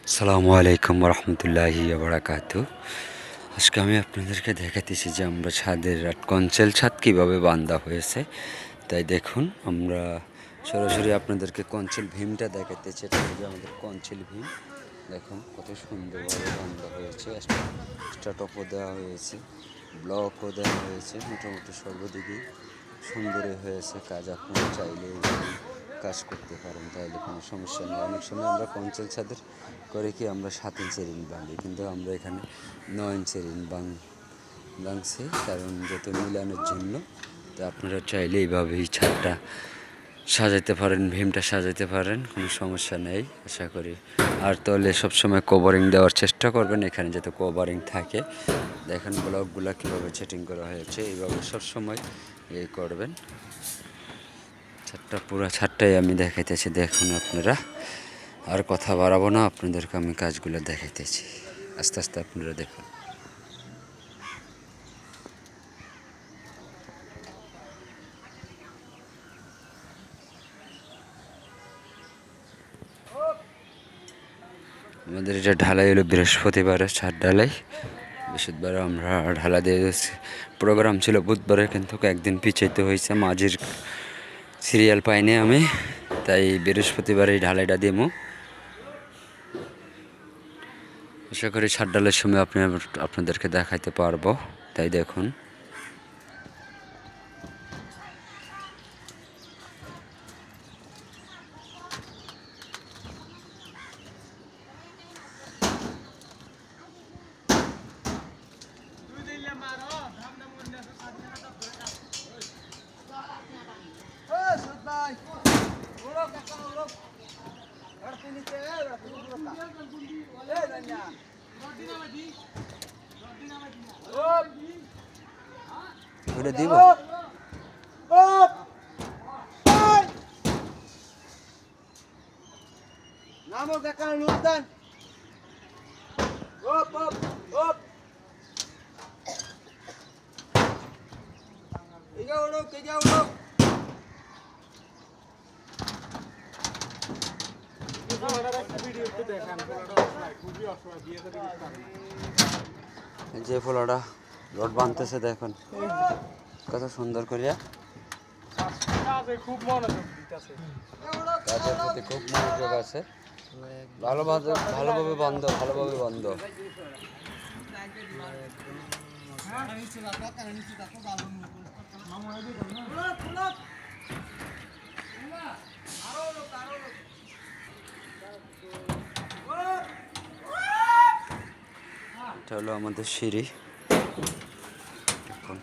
আসসালামু আলাইকুম রহমতুল্লাহি বারাকাতু। আজকে আমি আপনাদেরকে দেখাতেছি যে আমরা ছাদের কঞ্চেল ছাদ কীভাবে বাঁধা হয়েছে। তাই দেখুন, আমরা সরাসরি আপনাদেরকে কঞ্চেল ভীমটা দেখাতেছি। এটা হচ্ছে আমাদের কঞ্চেল ভীম। দেখুন কত সুন্দরভাবে বাঁধা হয়েছে। স্টার্টপও দেওয়া হয়েছে, ব্লকও দেওয়া হয়েছে, মোটামুটি সর্বদিকেই সুন্দরই হয়েছে কাজ। আপনারা চাইলে কাজ করতে পারেন, তাইলে কোনো সমস্যা নেই। অনেক সময় আমরা কঞ্চেল ছাদের করে কি আমরা 7 ইঞ্চি রিং বাঁধি, কিন্তু আমরা এখানে 9 ইঞ্চি রিং বাঁধছি, কারণ যত মিলানোর জন্য। তো আপনারা চাইলে এইভাবেই ছাদটা সাজাতে পারেন, ভীমটা সাজাতে পারেন, কোনো সমস্যা নেই আশা করি। আর তাহলে সবসময় কভারিং দেওয়ার চেষ্টা করবেন, এখানে যাতে কভারিং থাকে। দেখেন ব্লকগুলো কীভাবে সেটিং করা হয়েছে, এইভাবে সবসময় করবেন। পুরো ছাদটাই আমি দেখাইতেছি, দেখুন আপনারা। আর কথা বাড়াবো না, আপনাদেরকে আমি কাজগুলো দেখাইতেছি আস্তে আস্তে, আপনারা দেখুন। আমাদের এটা ঢালাই হলো বৃহস্পতিবারে, ছাদ ঢালাই। বৃহস্পতিবারে আমরা ঢালা দিয়ে প্রোগ্রাম ছিল বুধবারে, কিন্তু একদিন পিছাইতে হয়েছে, মাঝির সিরিয়াল পাইনি আমি, তাই বৃহস্পতিবারে ঢালাইটা দিব। আশা করি ছাদ ঢালাইয়ের সময় আপনাদেরকে দেখাইতে পারবো, তাই দেখুন। ওটা দিব নামো দেখা নুরদান ওপ ওপ ওপ কেজা উড়ো যে ফলোটা রড বাঁধতেছে, দেখুন কত সুন্দর করিয়া। কাজের প্রতি খুব মনোযোগ আছে, ভালোভাবে বন্ধ। এটা হলো আমাদের সিঁড়ি, দেখুন।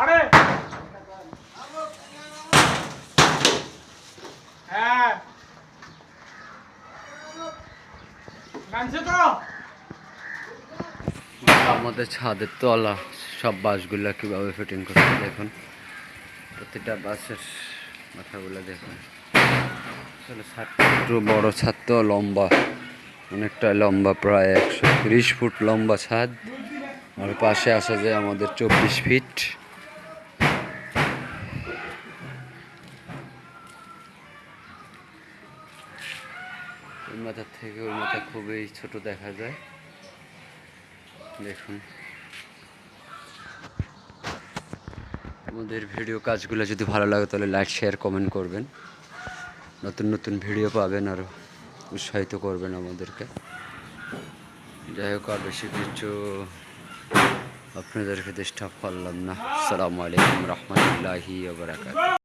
আরে হ্যাঁ আমাদের ছাদের তলা সব বাঁশগুলা কীভাবে ফিটিং করছে দেখুন। প্রতিটা বাঁশের মাথাগুলো দেখুন। আসলে ছাদটা একটু বড় ছাদ, তো লম্বা, অনেকটা লম্বা, প্রায় 130 ফুট লম্বা ছাদ। আর পাশে আসা যায় আমাদের 24 ফিট। ওই মাথার থেকে ওই মাথা খুবই ছোট দেখা যায়, দেখুন। আমাদের ভিডিও কাজগুলো যদি ভালো লাগে তাহলে লাইক, শেয়ার, কমেন্ট করবেন। নতুন নতুন ভিডিও পাবেন, আরও উৎসাহিত করবেন আমাদেরকে। যাই হোক, আর বেশি কিছু আপনাদেরকে ডিস্টার্ব করলাম না। আসসালামু আলাইকুম রহমতুল্লাহি ওয়া বারাকাতুহু।